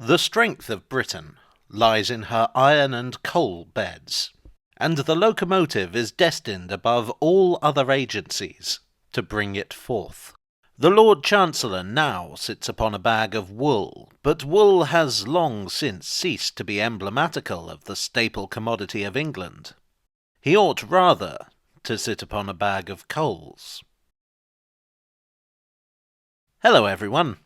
The strength of Britain lies in her iron and coal beds, and the locomotive is destined above all other agencies to bring it forth. The Lord Chancellor now sits upon a bag of wool, but wool has long since ceased to be emblematical of the staple commodity of England. He ought rather to sit upon a bag of coals. Hello everyone.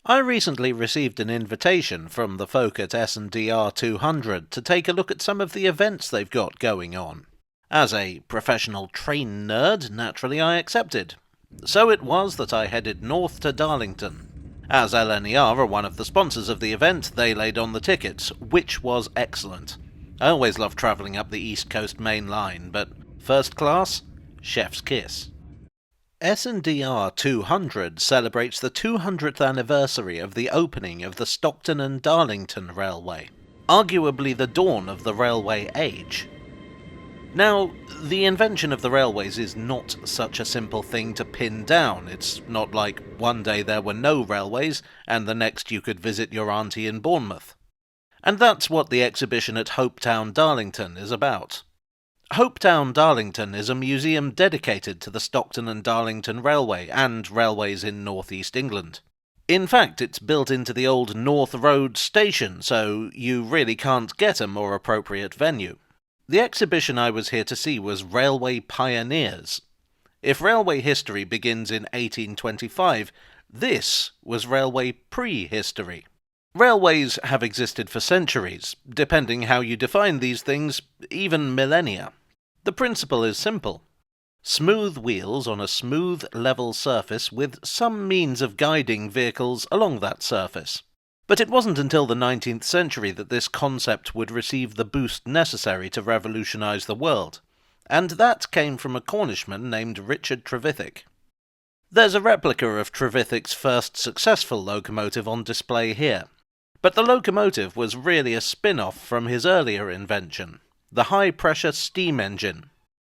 I recently received an invitation from the folk at S&DR 200 to take a look at some of the events they've got going on. As a professional train nerd, naturally I accepted. So it was that I headed north to Darlington. As S&DR are one of the sponsors of the event, they laid on the tickets, which was excellent. I always love travelling up the East Coast Main Line, but first class? Chef's kiss. S&DR 200 celebrates the 200th anniversary of the opening of the Stockton and Darlington Railway, arguably the dawn of the railway age. Now, the invention of the railways is not such a simple thing to pin down. It's not like one day there were no railways and the next you could visit your auntie in Bournemouth. And that's what the exhibition at Hopetown, Darlington is about. Hopetown, Darlington is a museum dedicated to the Stockton and Darlington Railway and railways in northeast England. In fact, it's built into the old North Road station, so you really can't get a more appropriate venue. The exhibition I was here to see was Railway Pioneers. If railway history begins in 1825, this was railway prehistory. Railways have existed for centuries, depending how you define these things, even millennia. The principle is simple. Smooth wheels on a smooth, level surface with some means of guiding vehicles along that surface. But it wasn't until the 19th century that this concept would receive the boost necessary to revolutionise the world, and that came from a Cornishman named Richard Trevithick. There's a replica of Trevithick's first successful locomotive on display here, but the locomotive was really a spin-off from his earlier invention, the high-pressure steam engine,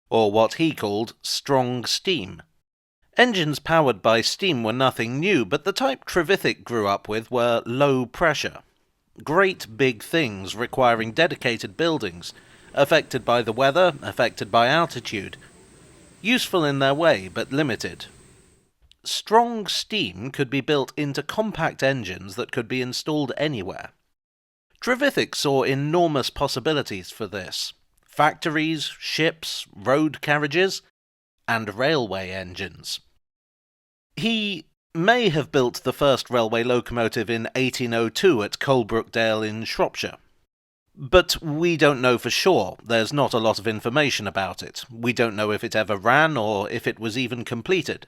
or what he called strong steam. Engines powered by steam were nothing new, but the type Trevithick grew up with were low pressure. Great big things requiring dedicated buildings, affected by the weather, affected by altitude. Useful in their way, but limited. Strong steam could be built into compact engines that could be installed anywhere. Trevithick saw enormous possibilities for this. Factories, ships, road carriages, and railway engines. He may have built the first railway locomotive in 1802 at Coalbrookdale in Shropshire. But we don't know for sure. There's not a lot of information about it. We don't know if it ever ran or if it was even completed.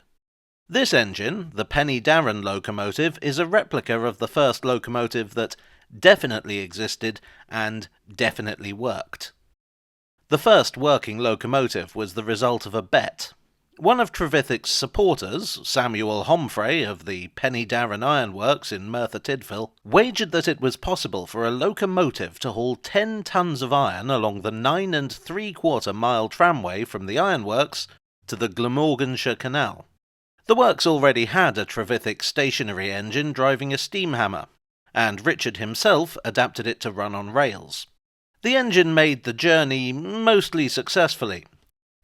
This engine, the Penny Darren locomotive, is a replica of the first locomotive that definitely existed and definitely worked. The first working locomotive was the result of a bet. One of Trevithick's supporters, Samuel Homfray of the Penny Darren Ironworks in Merthyr Tydfil, wagered that it was possible for a locomotive to haul 10 tons of iron along the 9 3/4 mile tramway from the ironworks to the Glamorganshire Canal. The works already had a Trevithick stationary engine driving a steam hammer, and Richard himself adapted it to run on rails. The engine made the journey mostly successfully.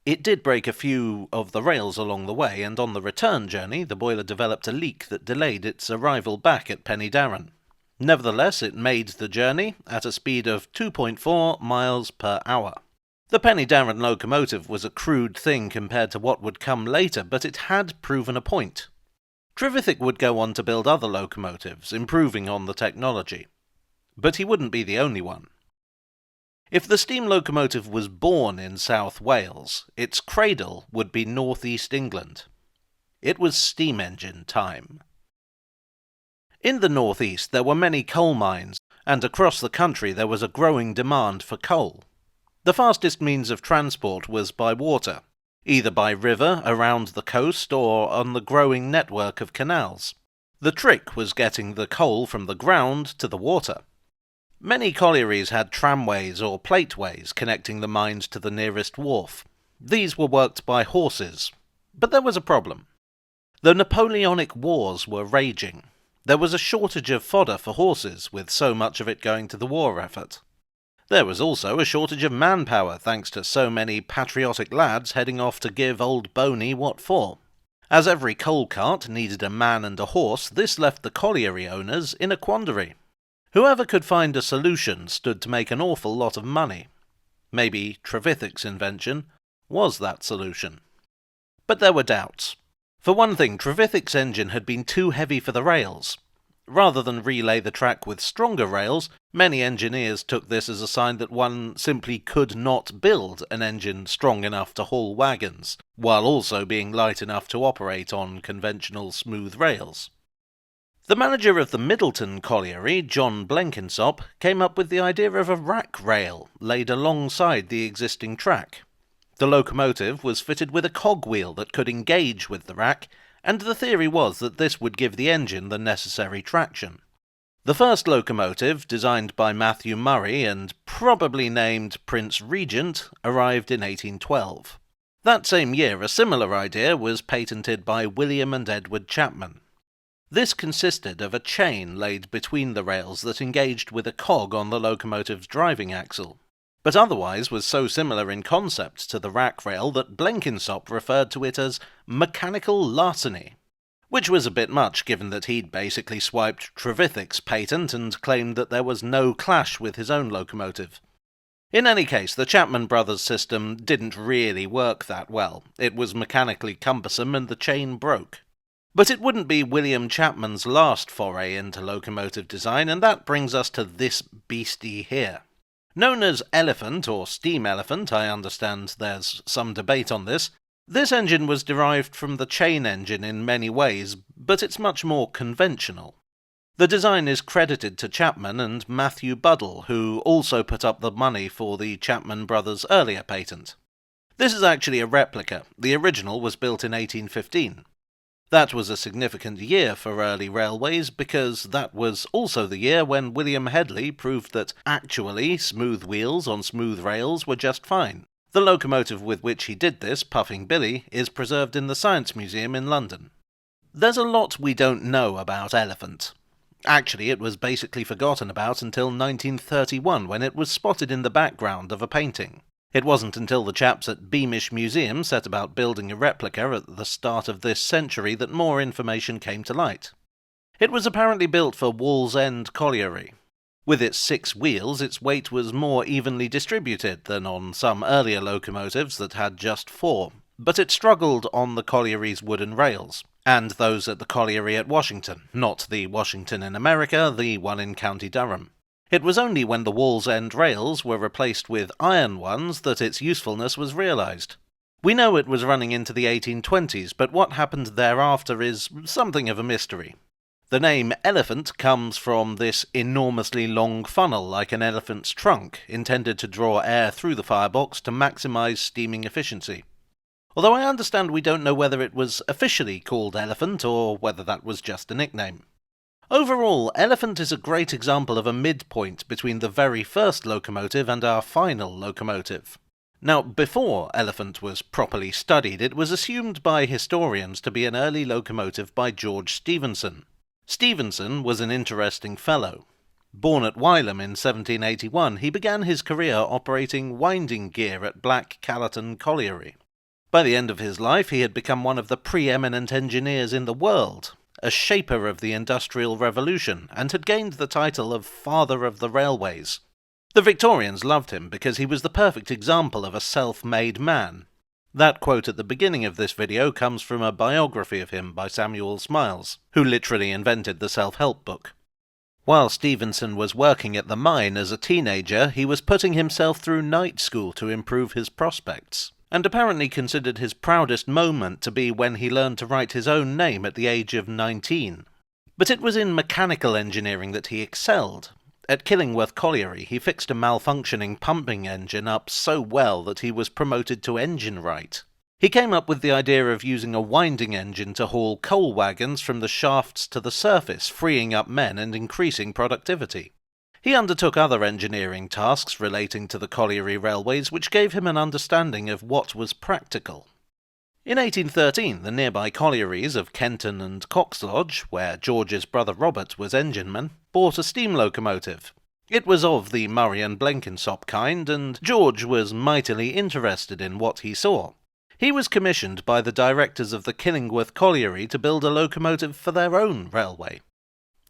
It did break a few of the rails along the way, and on the return journey the boiler developed a leak that delayed its arrival back at Penny Darren. Nevertheless, it made the journey at a speed of 2.4 miles per hour. The Penny Darren locomotive was a crude thing compared to what would come later, but it had proven a point. Trevithick would go on to build other locomotives, improving on the technology. But he wouldn't be the only one. If the steam locomotive was born in South Wales, its cradle would be northeast England. It was steam engine time. In the northeast there were many coal mines, and across the country there was a growing demand for coal. The fastest means of transport was by water, either by river around the coast or on the growing network of canals. The trick was getting the coal from the ground to the water. Many collieries had tramways or plateways connecting the mines to the nearest wharf. These were worked by horses. But there was a problem. The Napoleonic Wars were raging. There was a shortage of fodder for horses, with so much of it going to the war effort. There was also a shortage of manpower, thanks to so many patriotic lads heading off to give old Boney what for. As every coal cart needed a man and a horse, this left the colliery owners in a quandary. Whoever could find a solution stood to make an awful lot of money. Maybe Trevithick's invention was that solution. But there were doubts. For one thing, Trevithick's engine had been too heavy for the rails. Rather than relay the track with stronger rails, many engineers took this as a sign that one simply could not build an engine strong enough to haul wagons, while also being light enough to operate on conventional smooth rails. The manager of the Middleton colliery, John Blenkinsop, came up with the idea of a rack rail laid alongside the existing track. The locomotive was fitted with a cogwheel that could engage with the rack, and the theory was that this would give the engine the necessary traction. The first locomotive, designed by Matthew Murray and probably named Prince Regent, arrived in 1812. That same year, a similar idea was patented by William and Edward Chapman. This consisted of a chain laid between the rails that engaged with a cog on the locomotive's driving axle, but otherwise was so similar in concept to the rack rail that Blenkinsop referred to it as mechanical larceny, which was a bit much given that he'd basically swiped Trevithick's patent and claimed that there was no clash with his own locomotive. In any case, the Chapman Brothers system didn't really work that well. It was mechanically cumbersome and the chain broke. But it wouldn't be William Chapman's last foray into locomotive design, and that brings us to this beastie here. Known as Elephant or Steam Elephant, I understand there's some debate on this, this engine was derived from the chain engine in many ways, but it's much more conventional. The design is credited to Chapman and Matthew Buddle, who also put up the money for the Chapman Brothers' earlier patent. This is actually a replica. The original was built in 1815. That was a significant year for early railways because that was also the year when William Hedley proved that actually smooth wheels on smooth rails were just fine. The locomotive with which he did this, Puffing Billy, is preserved in the Science Museum in London. There's a lot we don't know about Elephant. Actually, it was basically forgotten about until 1931 when it was spotted in the background of a painting. It wasn't until the chaps at Beamish Museum set about building a replica at the start of this century that more information came to light. It was apparently built for Wallsend Colliery. With its 6 wheels, its weight was more evenly distributed than on some earlier locomotives that had just 4, but it struggled on the colliery's wooden rails, and those at the colliery at Washington, not the Washington in America, the one in County Durham. It was only when the Wallsend rails were replaced with iron ones that its usefulness was realised. We know it was running into the 1820s, but what happened thereafter is something of a mystery. The name elephant comes from this enormously long funnel like an elephant's trunk, intended to draw air through the firebox to maximise steaming efficiency. Although I understand we don't know whether it was officially called Elephant or whether that was just a nickname. Overall, Elephant is a great example of a midpoint between the very first locomotive and our final locomotive. Now, before Elephant was properly studied, it was assumed by historians to be an early locomotive by George Stephenson. Stephenson was an interesting fellow. Born at Wylam in 1781, he began his career operating winding gear at Black Callerton Colliery. By the end of his life, he had become one of the preeminent engineers in the world, a shaper of the Industrial Revolution, and had gained the title of Father of the Railways. The Victorians loved him because he was the perfect example of a self-made man. That quote at the beginning of this video comes from a biography of him by Samuel Smiles, who literally invented the self-help book. While Stephenson was working at the mine as a teenager, he was putting himself through night school to improve his prospects, and apparently considered his proudest moment to be when he learned to write his own name at the age of 19. But it was in mechanical engineering that he excelled. At Killingworth Colliery, he fixed a malfunctioning pumping engine up so well that he was promoted to engine wright. He came up with the idea of using a winding engine to haul coal wagons from the shafts to the surface, freeing up men and increasing productivity. He undertook other engineering tasks relating to the colliery railways, which gave him an understanding of what was practical. In 1813, the nearby collieries of Kenton and Coxlodge, where George's brother Robert was engineman, bought a steam locomotive. It was of the Murray and Blenkinsop kind, and George was mightily interested in what he saw. He was commissioned by the directors of the Killingworth colliery to build a locomotive for their own railway.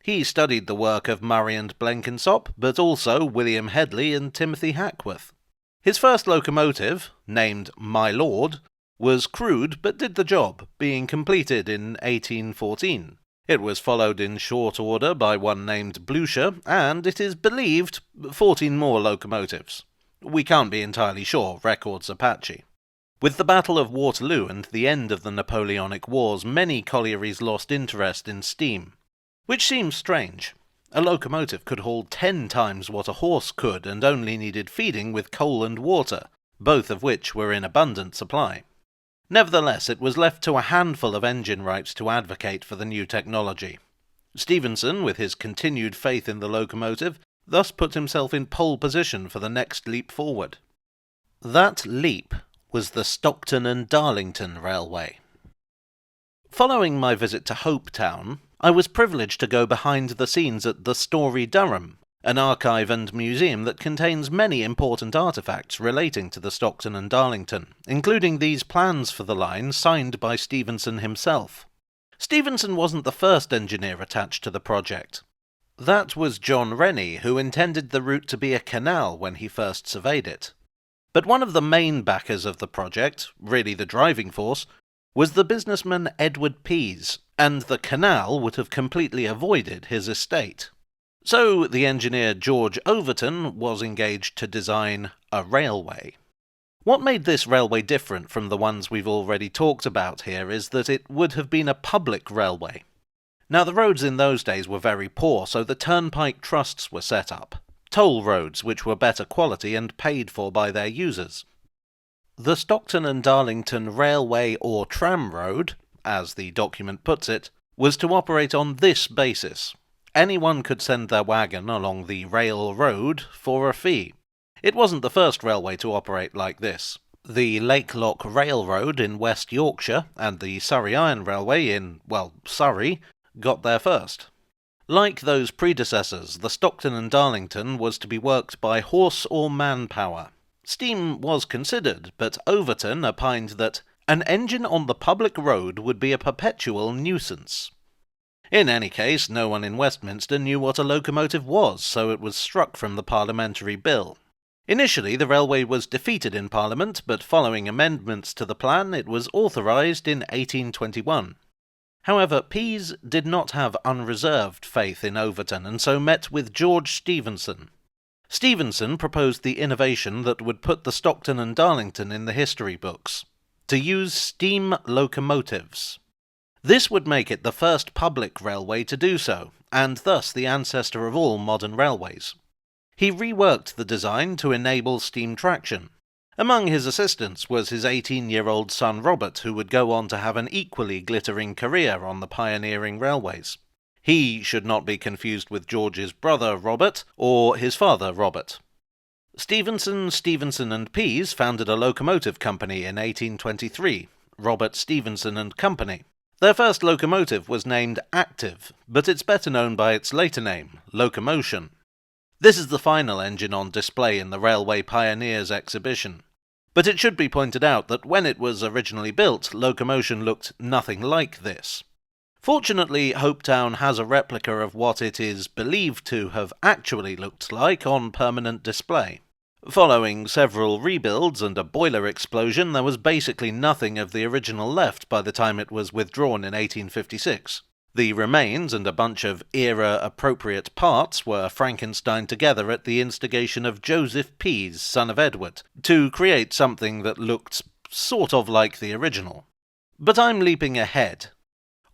He studied the work of Murray and Blenkinsop, but also William Headley and Timothy Hackworth. His first locomotive, named My Lord, was crude but did the job, being completed in 1814. It was followed in short order by one named Blucher, and, it is believed, 14 more locomotives. We can't be entirely sure, records are patchy. With the Battle of Waterloo and the end of the Napoleonic Wars, many collieries lost interest in steam. Which seems strange. A locomotive could haul 10 times what a horse could and only needed feeding with coal and water, both of which were in abundant supply. Nevertheless, it was left to a handful of engine wrights to advocate for the new technology. Stephenson, with his continued faith in the locomotive, thus put himself in pole position for the next leap forward. That leap was the Stockton and Darlington Railway. Following my visit to Hopetown, I was privileged to go behind the scenes at the Story Durham, an archive and museum that contains many important artefacts relating to the Stockton and Darlington, including these plans for the line signed by Stephenson himself. Stephenson wasn't the first engineer attached to the project. That was John Rennie, who intended the route to be a canal when he first surveyed it. But one of the main backers of the project, really the driving force, was the businessman Edward Pease, and the canal would have completely avoided his estate. So the engineer George Overton was engaged to design a railway. What made this railway different from the ones we've already talked about here is that it would have been a public railway. Now, the roads in those days were very poor, so the turnpike trusts were set up, toll roads which were better quality and paid for by their users. The Stockton and Darlington Railway or Tram Road, as the document puts it, was to operate on this basis. Anyone could send their wagon along the rail road for a fee. It wasn't the first railway to operate like this. The Lakelock Railroad in West Yorkshire and the Surrey Iron Railway in, Surrey, got there first. Like those predecessors, the Stockton and Darlington was to be worked by horse or manpower. Steam was considered, but Overton opined that an engine on the public road would be a perpetual nuisance. In any case, no one in Westminster knew what a locomotive was, so it was struck from the parliamentary bill. Initially, the railway was defeated in Parliament, but following amendments to the plan, it was authorised in 1821. However, Pease did not have unreserved faith in Overton, and so met with George Stephenson. Stephenson proposed the innovation that would put the Stockton and Darlington in the history books: to use steam locomotives. This would make it the first public railway to do so, and thus the ancestor of all modern railways. He reworked the design to enable steam traction. Among his assistants was his 18-year-old son Robert, who would go on to have an equally glittering career on the pioneering railways. He should not be confused with George's brother Robert, or his father Robert. Stephenson, and Pease founded a locomotive company in 1823, Robert Stephenson and Company. Their first locomotive was named Active, but it's better known by its later name, Locomotion. This is the final engine on display in the Railway Pioneers exhibition. But it should be pointed out that when it was originally built, Locomotion looked nothing like this. Fortunately, Hopetown has a replica of what it is believed to have actually looked like on permanent display. Following several rebuilds and a boiler explosion, there was basically nothing of the original left by the time it was withdrawn in 1856. The remains and a bunch of era-appropriate parts were Frankensteined together at the instigation of Joseph Pease, son of Edward, to create something that looked sort of like the original. But I'm leaping ahead.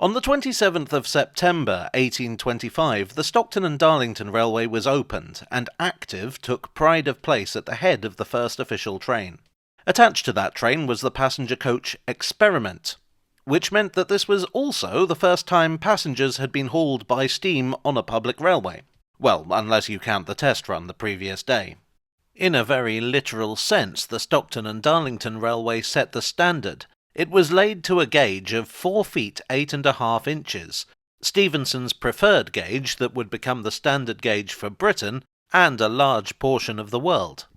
On the 27th of September 1825, the Stockton and Darlington Railway was opened, and Active took pride of place at the head of the first official train. Attached to that train was the passenger coach Experiment, which meant that this was also the first time passengers had been hauled by steam on a public railway. Well, unless you count the test run the previous day. In a very literal sense, the Stockton and Darlington Railway set the standard, It was laid to a gauge of 4 feet 8.5 inches, Stephenson's preferred gauge that would become the standard gauge for Britain and a large portion of the world.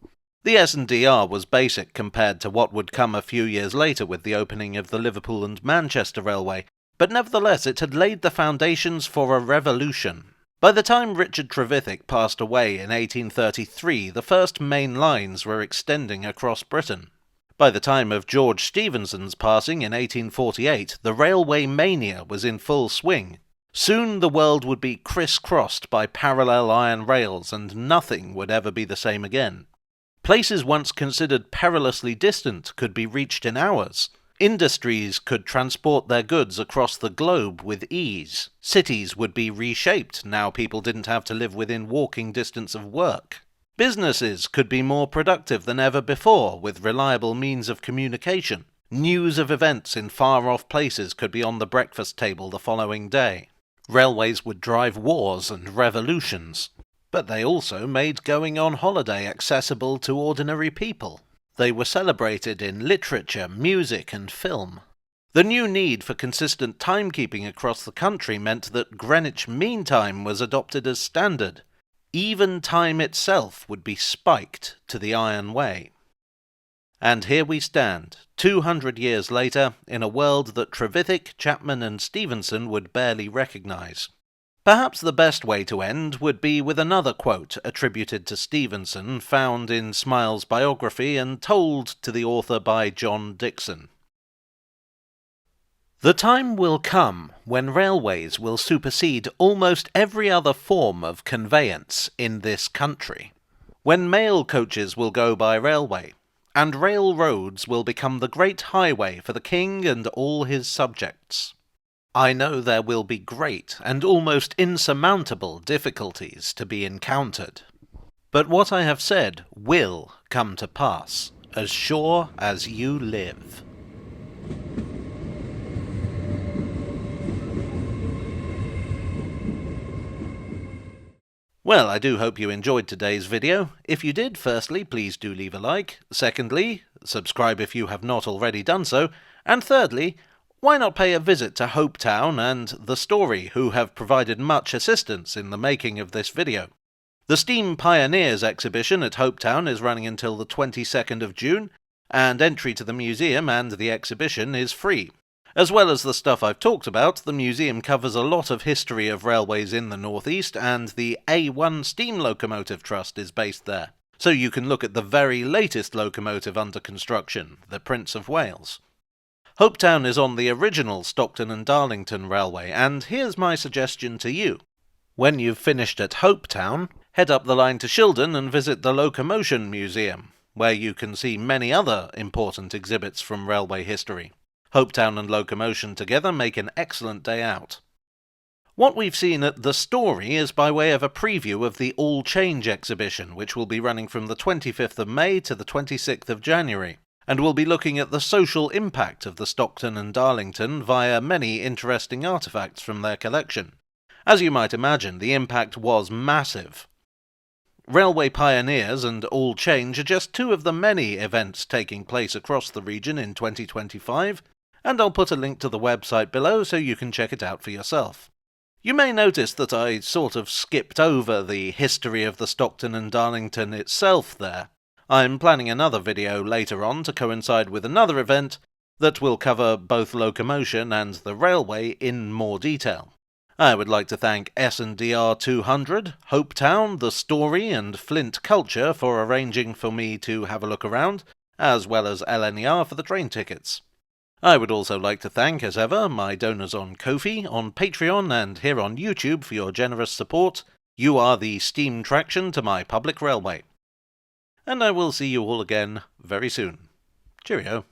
The S&DR was basic compared to what would come a few years later with the opening of the Liverpool and Manchester Railway, but nevertheless it had laid the foundations for a revolution. By the time Richard Trevithick passed away in 1833, the first main lines were extending across Britain. By the time of George Stephenson's passing in 1848, the railway mania was in full swing. Soon the world would be criss-crossed by parallel iron rails, and nothing would ever be the same again. Places once considered perilously distant could be reached in hours. Industries could transport their goods across the globe with ease. Cities would be reshaped, now people didn't have to live within walking distance of work. Businesses could be more productive than ever before, with reliable means of communication. News of events in far-off places could be on the breakfast table the following day. Railways would drive wars and revolutions. But they also made going on holiday accessible to ordinary people. They were celebrated in literature, music, and film. The new need for consistent timekeeping across the country meant that Greenwich Mean Time was adopted as standard. Even time itself would be spiked to the Iron Way. And here we stand, 200 years later, in a world that Trevithick, Chapman, and Stephenson would barely recognise. Perhaps the best way to end would be with another quote attributed to Stephenson, found in Smiles' biography and told to the author by John Dixon. The time will come when railways will supersede almost every other form of conveyance in this country, when mail coaches will go by railway, and railroads will become the great highway for the king and all his subjects. I know there will be great and almost insurmountable difficulties to be encountered, but what I have said will come to pass, as sure as you live. Well, I do hope you enjoyed today's video. If you did, firstly, please do leave a like. Secondly, subscribe if you have not already done so. And thirdly, why not pay a visit to Hopetown and The Story, who have provided much assistance in the making of this video. The Steam Pioneers exhibition at Hopetown is running until the 22nd of June, and entry to the museum and the exhibition is free. As well as the stuff I've talked about, the museum covers a lot of history of railways in the northeast, and the A1 Steam Locomotive Trust is based there. So you can look at the very latest locomotive under construction, the Prince of Wales. Hopetown is on the original Stockton and Darlington Railway, and here's my suggestion to you. When you've finished at Hopetown, head up the line to Shildon and visit the Locomotion Museum, where you can see many other important exhibits from railway history. Hopetown and Locomotion together make an excellent day out. What we've seen at The Story is by way of a preview of the All Change exhibition, which will be running from the 25th of May to the 26th of January. And we'll be looking at the social impact of the Stockton and Darlington via many interesting artefacts from their collection. As you might imagine, the impact was massive. Railway Pioneers and All Change are just two of the many events taking place across the region in 2025, and I'll put a link to the website below so you can check it out for yourself. You may notice that I sort of skipped over the history of the Stockton and Darlington itself there. I'm planning another video later on to coincide with another event that will cover both locomotion and the railway in more detail. I would like to thank S&DR 200, Hopetown, The Story and Flint Culture for arranging for me to have a look around, as well as LNER for the train tickets. I would also like to thank, as ever, my donors on Ko-fi, on Patreon and here on YouTube for your generous support. You are the steam traction to my public railway. And I will see you all again very soon. Cheerio.